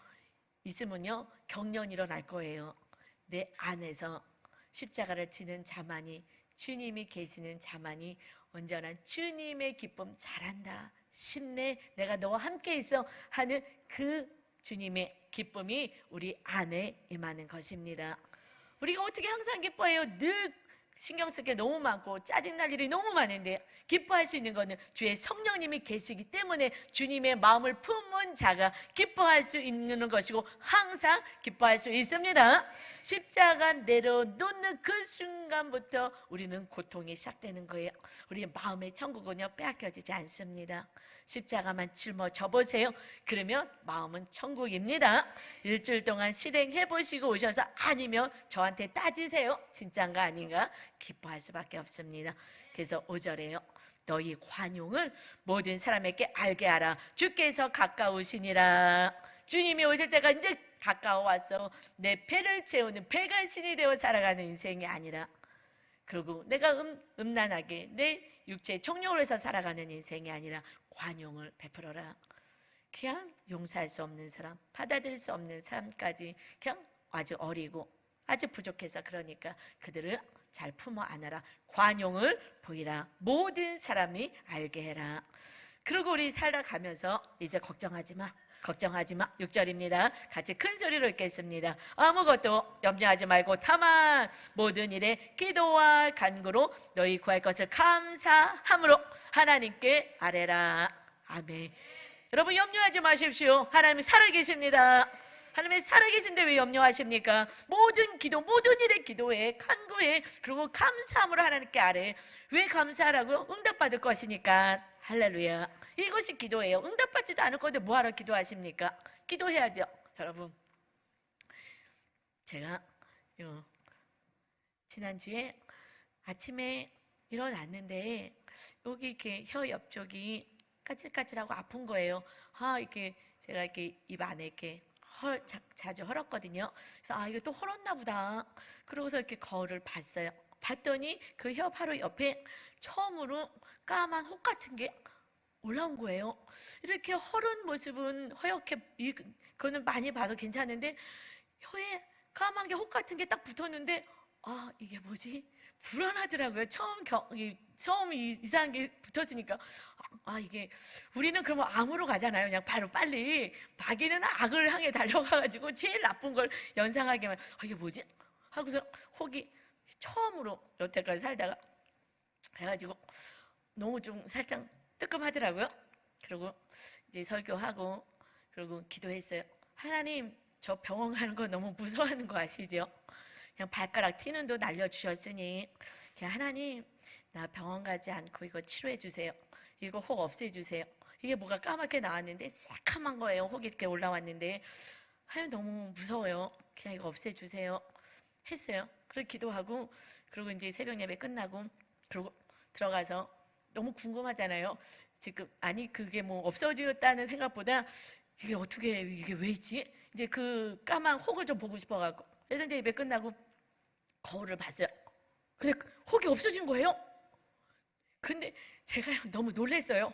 있으면요, 경련이 일어날 거예요. 내 안에서 십자가를 지는 자만이, 주님이 계시는 자만이 온전한 주님의 기쁨, 잘한다, 힘내, 내가 너와 함께 있어 하는 그 주님의 기쁨이 우리 안에 임하는 것입니다. 우리가 어떻게 항상 기뻐해요? 늘 신경 쓸 게 너무 많고 짜증날 일이 너무 많은데 기뻐할 수 있는 것은 주의 성령님이 계시기 때문에 주님의 마음을 품은 자가 기뻐할 수 있는 것이고 항상 기뻐할 수 있습니다. 십자가 내려놓는 그 순간부터 우리는 고통이 시작되는 거예요. 우리의 마음의 천국은요, 빼앗겨지지 않습니다. 십자가만 짊어져 보세요. 그러면 마음은 천국입니다. 일주일 동안 실행해 보시고 오셔서 아니면 저한테 따지세요. 진짜인가 아닌가? 기뻐할 수밖에 없습니다. 그래서 5절에요. 너희 관용을 모든 사람에게 알게 하라. 주께서 가까우시니라. 주님이 오실 때가 이제 가까워왔어. 내 배를 채우는 배관신이 되어 살아가는 인생이 아니라, 그리고 내가 음란하게 내 육체의 정욕을 해서 살아가는 인생이 아니라 관용을 베풀어라. 그냥 용서할 수 없는 사람, 받아들일 수 없는 사람까지 그냥 아주 어리고 아직 부족해서 그러니까 그들을 잘 품어 안아라. 관용을 보이라. 모든 사람이 알게 해라. 그리고 우리 살아가면서 이제 걱정하지 마. 걱정하지 마. 6절입니다. 같이 큰 소리로 읽겠습니다. 아무것도 염려하지 말고 다만 모든 일에 기도와 간구로 너희 구할 것을 감사함으로 하나님께 아뢰라. 아멘. 여러분 염려하지 마십시오. 하나님이 살아계십니다. 하나님이 살아계신데 왜 염려하십니까? 모든 기도, 모든 일에 기도해, 간구해, 그리고 감사함으로 하나님께 아뢰. 왜 감사하라고요? 응답받을 것이니까. 할렐루야. 이것이 기도예요. 응답받지도 않을 건데 뭐하러 기도하십니까? 기도해야죠. 여러분, 제가 지난주에 아침에 일어났는데 여기 이렇게 혀 옆쪽이 까칠까칠하고 아픈 거예요. 이렇게 제가 이렇게 입 안에 이렇게 자주 헐었거든요. 그래서 이거 또 헐었나 보다. 그러고서 이렇게 거울을 봤어요. 봤더니 그 혀 바로 옆에 처음으로 까만 혹 같은 게 올라온 거예요. 이렇게 헐은 모습은 허옇게 그거는 많이 봐서 괜찮은데 혀에 까만 게 혹 같은 게 딱 붙었는데 이게 뭐지? 불안하더라고요. 처음 이상한 게 붙었으니까 이게 우리는 그러면 암으로 가잖아요. 그냥 바로 빨리 마귀는 악을 향해 달려가가지고 제일 나쁜 걸 연상하게만 이게 뭐지? 하고서 혹이 처음으로 여태까지 살다가 그래가지고 너무 좀 살짝 뜨끔하더라고요. 그리고 이제 설교하고 그리고 기도했어요. 하나님, 저 병원 가는 거 너무 무서워하는 거 아시죠? 그냥 발가락 튀는 도 날려주셨으니 그냥 하나님, 나 병원 가지 않고 이거 치료해 주세요. 이거 혹 없애주세요. 이게 뭐가 까맣게 나왔는데 새카만 거예요. 혹이 이렇게 올라왔는데 하나님 너무 무서워요. 그냥 이거 없애주세요. 했어요. 그리고 기도하고 그리고 이제 새벽 예배 끝나고 그리고 들어가서 너무 궁금하잖아요. 지금 그게 뭐 없어졌다는 생각보다 이게 왜 있지? 이제 그 까만 혹을 좀 보고 싶어갖고 그래서 이제 예배 끝나고 거울을 봤어요. 근데 혹이 없어진 거예요. 근데 제가 너무 놀랐어요.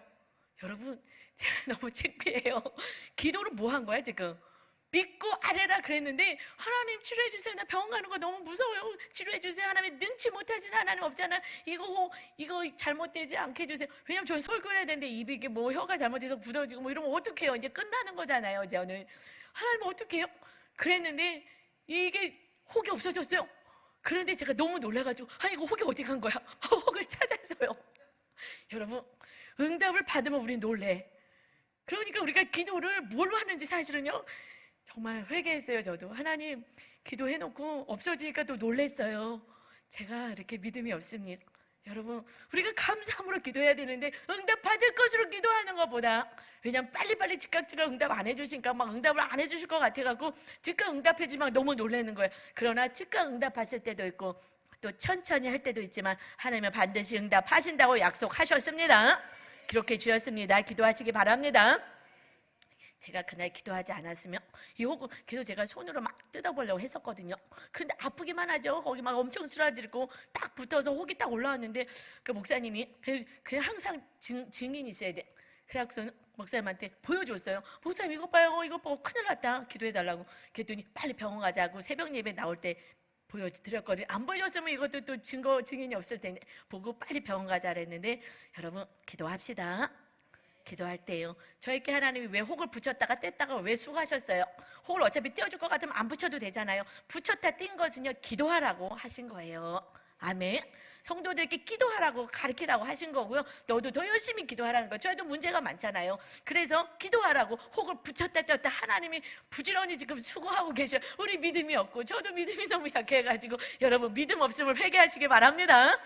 여러분, 제가 너무 창피해요. 기도를 뭐 한 거야 지금? 믿고 아뢰라 그랬는데 하나님 치료해 주세요. 나 병원 가는 거 너무 무서워요. 치료해 주세요. 하나님 능치 못하신 하나님 없잖아. 이거 잘못되지 않게 해주세요. 왜냐면 저는 설교를 해야 되는데 입이 이게 뭐 혀가 잘못돼서 굳어지고 뭐 이러면 어떡해요? 이제 끝나는 거잖아요. 저는 하나님 어떡해요? 그랬는데 이게 혹이 없어졌어요. 그런데 제가 너무 놀라가지고 이거 혹이 어디 간 거야? 혹을 찾았어요. 여러분, 응답을 받으면 우리 놀래. 그러니까 우리가 기도를 뭘로 하는지 사실은요 정말 회개했어요. 저도 하나님 기도해놓고 없어지니까 또 놀랬어요. 제가 이렇게 믿음이 없습니다. 여러분, 우리가 감사함으로 기도해야 되는데 응답 받을 것으로 기도하는 것보다, 왜냐면 빨리빨리 즉각 응답 안 해주시니까 막 응답을 안 해주실 것 같아갖고 즉각 응답해주면 너무 놀라는 거예요. 그러나 즉각 응답하실 때도 있고 또 천천히 할 때도 있지만 하나님은 반드시 응답하신다고 약속하셨습니다. 기록해 주셨습니다. 기도하시기 바랍니다. 제가 그날 기도하지 않았으면 이 혹은 계속 제가 손으로 막 뜯어보려고 했었거든요. 그런데 아프기만 하죠. 거기 막 엄청 쓰러지고 딱 붙어서 혹이 딱 올라왔는데 그 목사님이 그냥 항상 증인이 있어야 돼. 그래서 목사님한테 보여줬어요. 목사님 이거 봐요. 이거 보고 큰일 났다. 기도해달라고. 그랬더니 빨리 병원 가자고 새벽 예배 나올 때 보여드렸거든요. 안 보여줬으면 이것도 또 증인이 없을 텐데 보고 빨리 병원 가자 그랬는데 여러분 기도합시다. 기도할 때요. 저에게 하나님이 왜 혹을 붙였다가 뗐다가 왜 수고하셨어요? 혹을 어차피 떼어줄 것 같으면 안 붙여도 되잖아요. 붙였다 띈 것은요 기도하라고 하신 거예요. 아멘. 성도들에게 기도하라고 가르치라고 하신 거고요. 너도 더 열심히 기도하라는 거예요. 저희도 문제가 많잖아요. 그래서 기도하라고 혹을 붙였다 뗐다 하나님이 부지런히 지금 수고하고 계셔. 우리 믿음이 없고 저도 믿음이 너무 약해가지고 여러분 믿음 없음을 회개하시기 바랍니다.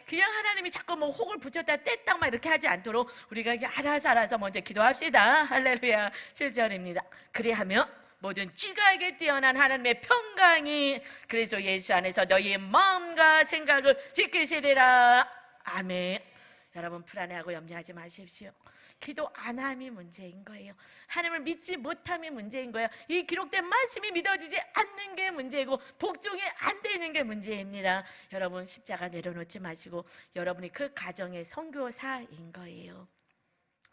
그냥 하나님이 자꾸 뭐 혹을 붙였다 뗐다 막 이렇게 하지 않도록 우리가 알아서 먼저 기도합시다. 할렐루야. 7절입니다. 그리하며 모든 지각에 뛰어난 하나님의 평강이 그래서 예수 안에서 너희의 마음과 생각을 지키시리라. 아멘. 여러분 불안해하고 염려하지 마십시오. 기도 안 함이 문제인 거예요. 하나님을 믿지 못함이 문제인 거예요. 이 기록된 말씀이 믿어지지 않는 게 문제이고 복종이 안 되는 게 문제입니다. 여러분 십자가 내려놓지 마시고 여러분이 그 가정의 선교사인 거예요.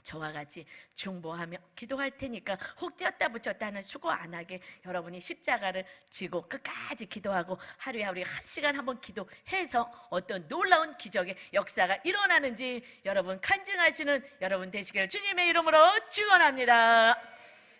저와 같이 중보하며 기도할 테니까 혹 뛰었다 붙였다 하는 수고 안 하게 여러분이 십자가를 지고 끝까지 기도하고 하루에 한 시간 한번 기도해서 어떤 놀라운 기적의 역사가 일어나는지 여러분 간증하시는 여러분 되시길 주님의 이름으로 축원합니다.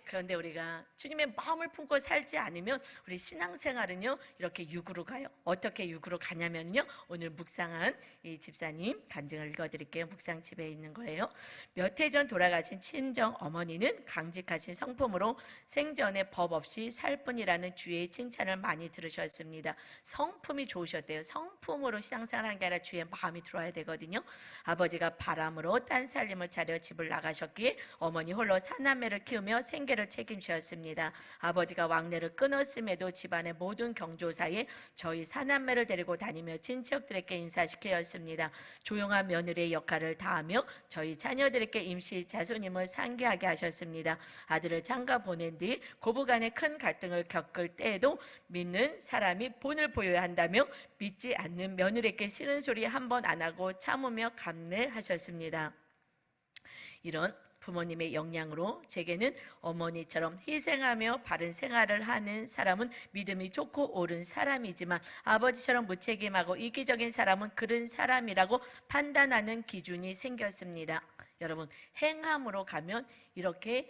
그런데 우리가 주님의 마음을 품고 살지 않으면 우리 신앙생활은요 이렇게 육으로 가요. 어떻게 육으로 가냐면요, 오늘 묵상한 이 집사님 간증을 읽어드릴게요. 묵상집에 있는 거예요. 몇 해 전 돌아가신 친정 어머니는 강직하신 성품으로 생전에 법 없이 살 뿐이라는 주의 칭찬을 많이 들으셨습니다. 성품이 좋으셨대요. 성품으로 신앙생활하는 게 아니라 주의 마음이 들어와야 되거든요. 아버지가 바람으로 딴 살림을 차려 집을 나가셨기에 어머니 홀로 사남매를 키우며 생계를 책임지었습니다. 아버지가 왕래를 끊었음에도 집안의 모든 경조사에 저희 사남매를 데리고 다니며 친척들에게 인사시키었습니다. 조용한 며느리의 역할을 다하며 저희 자녀들에게 임시 자손임을 상기하게 하셨습니다. 아들을 장가 보낸 뒤 고부간의 큰 갈등을 겪을 때에도 믿는 사람이 본을 보여야 한다며 믿지 않는 며느리에게 싫은 소리 한 번 안 하고 참으며 감내하셨습니다. 이런 부모님의 영향으로 제게는 어머니처럼 희생하며 바른 생활을 하는 사람은 믿음이 좋고 옳은 사람이지만 아버지처럼 무책임하고 이기적인 사람은 그른 사람이라고 판단하는 기준이 생겼습니다. 여러분, 행함으로 가면 이렇게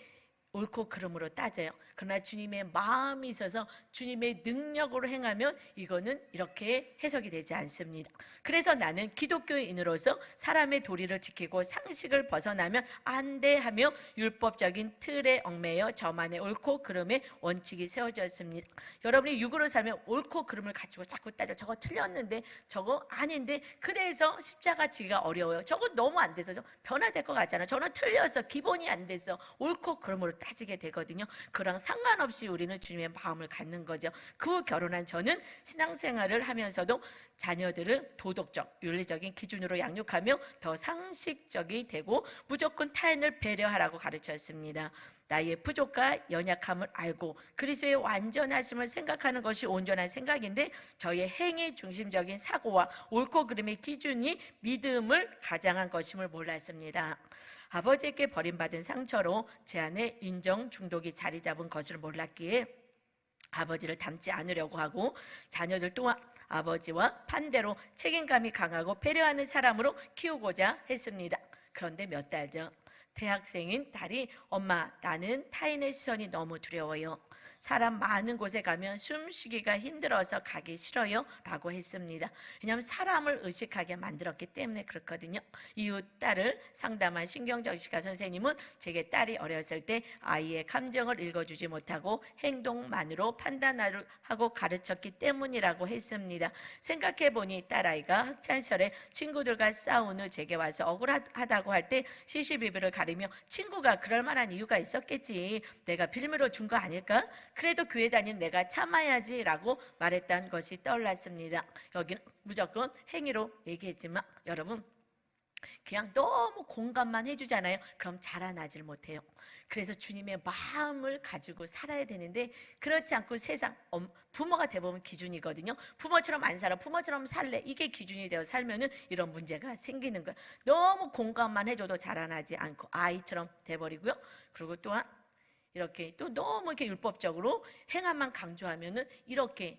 옳고 그름으로 따져요. 그러나 주님의 마음이 있어서 주님의 능력으로 행하면 이거는 이렇게 해석이 되지 않습니다. 그래서 나는 기독교인으로서 사람의 도리를 지키고 상식을 벗어나면 안 돼 하며 율법적인 틀에 얽매여 저만의 옳고 그름의 원칙이 세워졌습니다. 여러분이 육으로 살면 옳고 그름을 가지고 자꾸 따져. 저거 틀렸는데 저거 아닌데 그래서 십자가 지기가 어려워요. 저거 너무 안 돼서 변화될 것 같잖아. 저는 틀렸어. 기본이 안 돼서 옳고 그름으로 따지게 되거든요. 그랑 상관없이 우리는 주님의 마음을 갖는 거죠. 그 후 결혼한 저는 신앙생활을 하면서도 자녀들을 도덕적, 윤리적인 기준으로 양육하며 더 상식적이 되고 무조건 타인을 배려하라고 가르쳤습니다. 나의 부족과 연약함을 알고 그리스도의 완전하심을 생각하는 것이 온전한 생각인데 저의 행위 중심적인 사고와 옳고 그름의 기준이 믿음을 가장한 것임을 몰랐습니다. 아버지에게 버림받은 상처로 제 안에 인정 중독이 자리 잡은 것을 몰랐기에 아버지를 닮지 않으려고 하고 자녀들 또한 아버지와 반대로 책임감이 강하고 배려하는 사람으로 키우고자 했습니다. 그런데 몇 달 전 대학생인 딸이 엄마, 나는 타인의 시선이 너무 두려워요. 사람 많은 곳에 가면 숨쉬기가 힘들어서 가기 싫어요 라고 했습니다. 왜냐하면 사람을 의식하게 만들었기 때문에 그렇거든요. 이후 딸을 상담한 신경정신과 선생님은 제게 딸이 어렸을 때 아이의 감정을 읽어주지 못하고 행동만으로 판단하고 가르쳤기 때문이라고 했습니다. 생각해보니 딸아이가 학창시절에 친구들과 싸운 후 제게 와서 억울하다고 할 때 시시비비를 가리며 친구가 그럴 만한 이유가 있었겠지. 내가 빌미로 준 거 아닐까? 그래도 교회 다니는 내가 참아야지 라고 말했다는 것이 떠올랐습니다. 여기는 무조건 행위로 얘기했지만 여러분, 그냥 너무 공감만 해주잖아요. 그럼 자라나질 못해요. 그래서 주님의 마음을 가지고 살아야 되는데 그렇지 않고 세상 부모가 대부분 기준이거든요. 부모처럼 안 살아, 부모처럼 살래, 이게 기준이 되어 살면은 이런 문제가 생기는 거예요. 너무 공감만 해줘도 자라나지 않고 아이처럼 돼버리고요. 그리고 또한 이렇게 또 너무 이렇게 율법적으로 행함만 강조하면은 이렇게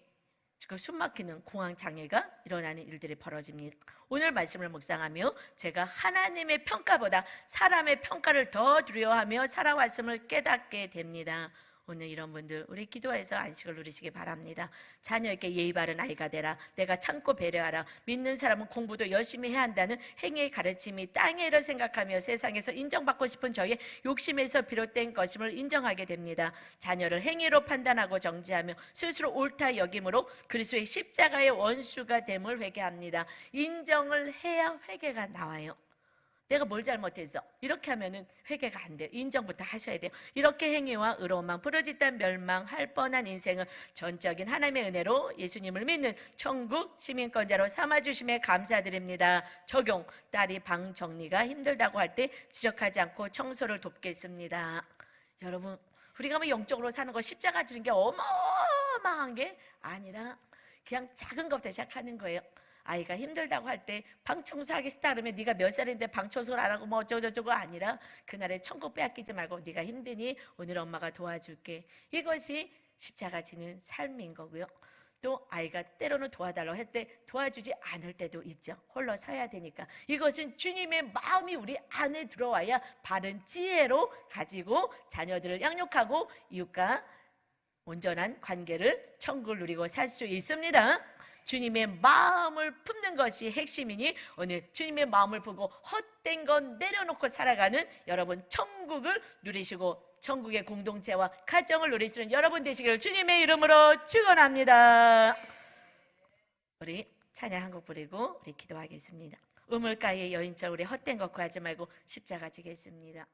숨막히는 공황 장애가 일어나는 일들이 벌어집니다. 오늘 말씀을 묵상하며 제가 하나님의 평가보다 사람의 평가를 더 두려워하며 살아왔음을 깨닫게 됩니다. 오늘 이런 분들 우리 기도해서 안식을 누리시기 바랍니다. 자녀에게 예의 바른 아이가 되라. 내가 참고 배려하라. 믿는 사람은 공부도 열심히 해야 한다는 행위의 가르침이 땅의 일을 생각하며 세상에서 인정받고 싶은 저의 욕심에서 비롯된 것임을 인정하게 됩니다. 자녀를 행위로 판단하고 정죄하며 스스로 옳다 여김으로 그리스도의 십자가의 원수가 됨을 회개합니다. 인정을 해야 회개가 나와요. 내가 뭘 잘못했어? 이렇게 하면은 회개가 안 돼요. 인정부터 하셔야 돼요. 이렇게 행위와 의로움만 부르짖다 멸망할 뻔한 인생은 전적인 하나님의 은혜로 예수님을 믿는 천국 시민권자로 삼아주심에 감사드립니다. 적용, 딸이 방 정리가 힘들다고 할 때 지적하지 않고 청소를 돕겠습니다. 여러분, 우리가 뭐 영적으로 사는 거 십자가 지는 게 어마어마한 게 아니라 그냥 작은 것부터 시작하는 거예요. 아이가 힘들다고 할 때 방 청소하기 싫다 그러면 네가 몇 살인데 방 청소를 안 하고 뭐 어쩌고저쩌고 아니라 그날에 천국 빼앗기지 말고 네가 힘드니 오늘 엄마가 도와줄게. 이것이 십자가 지는 삶인 거고요. 또 아이가 때로는 도와달라고 할 때 도와주지 않을 때도 있죠. 홀로 서야 되니까. 이것은 주님의 마음이 우리 안에 들어와야 바른 지혜로 가지고 자녀들을 양육하고 이웃과 온전한 관계를 천국을 누리고 살 수 있습니다. 주님의 마음을 품는 것이 핵심이니 오늘 주님의 마음을 보고 헛된 건 내려놓고 살아가는 여러분 천국을 누리시고 천국의 공동체와 가정을 누리시는 여러분 되시기를 주님의 이름으로 축원합니다. 우리 찬양 한 곡 부르고 우리 기도하겠습니다. 우물가의 여인처럼 우리 헛된 것 구하지 말고 십자가 지겠습니다.